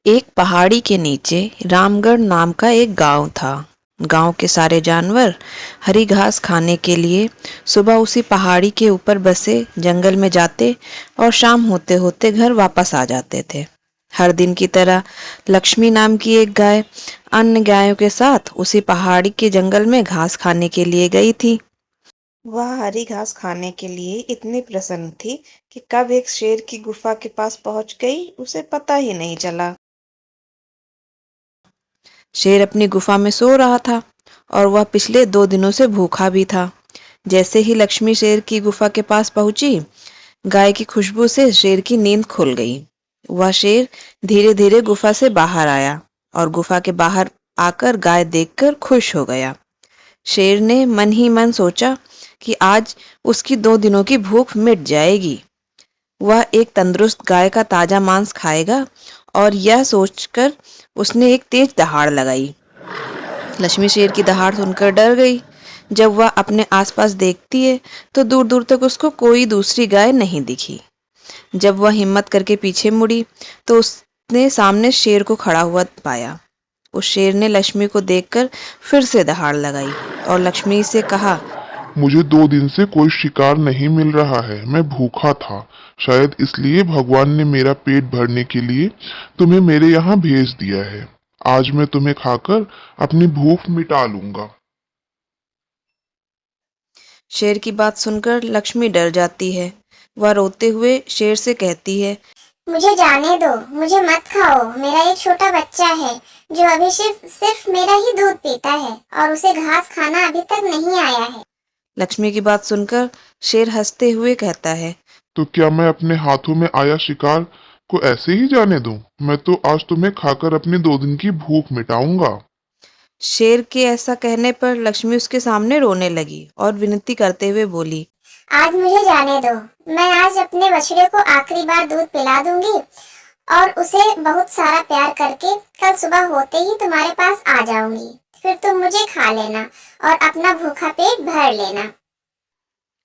एक पहाड़ी के नीचे रामगढ़ नाम का एक गांव था। गांव के सारे जानवर हरी घास खाने के लिए सुबह उसी पहाड़ी के ऊपर बसे जंगल में जाते और शाम होते होते घर वापस आ जाते थे। हर दिन की तरह लक्ष्मी नाम की एक गाय अन्य गायों के साथ उसी पहाड़ी के जंगल में घास खाने के लिए गई थी। वह हरी घास खाने के लिए इतनी प्रसन्न थी कि कब एक शेर की गुफा के पास पहुंच गई उसे पता ही नहीं चला। शेर अपनी गुफा में सो रहा था और वह पिछले 2 दिनों से भूखा भी था। जैसे ही लक्ष्मी शेर की गुफा के पास पहुंची, गाय की खुशबू से शेर की नींद खुल गई। वह शेर धीरे धीरे गुफा से बाहर आया और गुफा के बाहर आकर गाय देखकर खुश हो गया। शेर ने मन ही मन सोचा कि आज उसकी 2 दिनों की भूख मिट जाएगी। वह एक तंदुरुस्त गाय का ताजा मांस खाएगा और यह सोचकर उसने एक तेज दहाड़ लगाई। लक्ष्मी शेर की दहाड़ सुनकर डर गई। जब वह अपने आसपास देखती है तो दूर दूर तक उसको कोई दूसरी गाय नहीं दिखी। जब वह हिम्मत करके पीछे मुड़ी तो उसने सामने शेर को खड़ा हुआ पाया। उस शेर ने लक्ष्मी को देखकर फिर से दहाड़ लगाई और लक्ष्मी से कहा, मुझे 2 दिन से कोई शिकार नहीं मिल रहा है। मैं भूखा था, शायद इसलिए भगवान ने मेरा पेट भरने के लिए तुम्हें मेरे यहाँ भेज दिया है। आज मैं तुम्हें खाकर अपनी भूख मिटा लूंगा। शेर की बात सुनकर लक्ष्मी डर जाती है। वह रोते हुए शेर से कहती है, मुझे जाने दो, मुझे मत खाओ। मेरा एक छोटा बच्चा है जो अभी सिर्फ सिर्फ मेरा ही दूध पीता है और उसे घास खाना अभी तक नहीं आया है। लक्ष्मी की बात सुनकर शेर हंसते हुए कहता है, तो क्या मैं अपने हाथों में आया शिकार को ऐसे ही जाने दूं? मैं तो आज तुम्हें खाकर अपनी 2 दिन की भूख मिटाऊंगा। शेर के ऐसा कहने पर लक्ष्मी उसके सामने रोने लगी और विनती करते हुए बोली, आज मुझे जाने दो। मैं आज अपने बछड़े को आखिरी बार दूध पिला दूंगी और उसे बहुत सारा प्यार करके कल सुबह होते ही तुम्हारे पास आ जाऊंगी। फिर तुम मुझे खा लेना और अपना भूखा पेट भर लेना।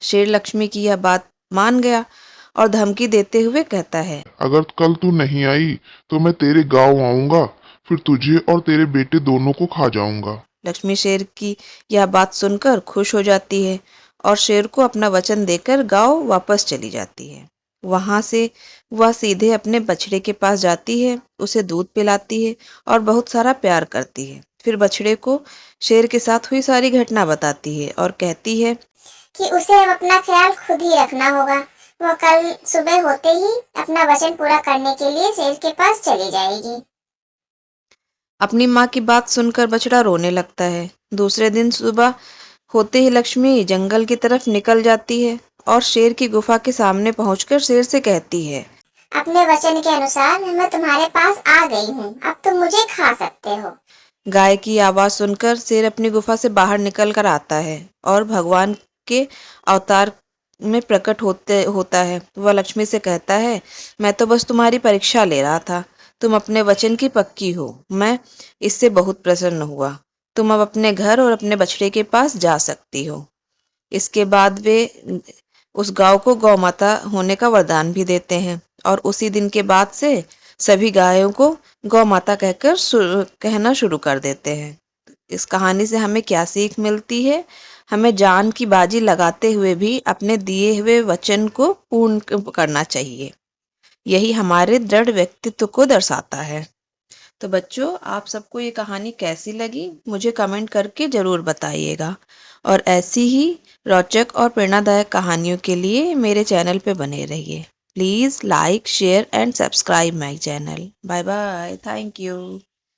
शेर लक्ष्मी की यह बात मान गया और धमकी देते हुए कहता है, अगर कल तू नहीं आई तो मैं तेरे गांव आऊंगा, फिर तुझे और तेरे बेटे दोनों को खा जाऊंगा। लक्ष्मी शेर की यह बात सुनकर खुश हो जाती है और शेर को अपना वचन देकर गांव वापस चली जाती है। वहां से वह सीधे अपने बछड़े के पास जाती है, उसे दूध पिलाती है और बहुत सारा प्यार करती है। फिर बछड़े को शेर के साथ हुई सारी घटना बताती है और कहती है कि उसे अब अपना ख्याल खुद ही रखना होगा। वो कल सुबह होते ही अपना वचन पूरा करने के लिए शेर के पास चली जाएगी। अपनी माँ की बात सुनकर बछड़ा रोने लगता है। दूसरे दिन सुबह होते ही लक्ष्मी जंगल की तरफ निकल जाती है और शेर की गुफा के सामने पहुंचकर शेर से कहती है, अपने वचन के अनुसार मैं तुम्हारे पास आ गई हूँ। अब तुम मुझे खा सकते हो। गाय की आवाज सुनकर शेर अपनी गुफा से बाहर निकल कर आता है और भगवान के अवतार में प्रकट होता है। वह लक्ष्मी से कहता है, मैं तो बस तुम्हारी परीक्षा ले रहा था। तुम अपने वचन की पक्की हो। मैं इससे बहुत प्रसन्न हुआ। तुम अब अपने घर और अपने बछड़े के पास जा सकती हो। इसके बाद वे उस गांव को गौ माता होने का वरदान भी देते हैं और उसी दिन के बाद से सभी गायों को गौ माता कहकर कहना शुरू कर देते हैं। इस कहानी से हमें क्या सीख मिलती है? हमें जान की बाजी लगाते हुए भी अपने दिए हुए वचन को पूर्ण करना चाहिए। यही हमारे दृढ़ व्यक्तित्व को दर्शाता है। तो बच्चों, आप सबको ये कहानी कैसी लगी मुझे कमेंट करके ज़रूर बताइएगा और ऐसी ही रोचक और प्रेरणादायक कहानियों के लिए मेरे चैनल पे बने रहिए। Please like, share and subscribe my channel. Bye bye. Thank you.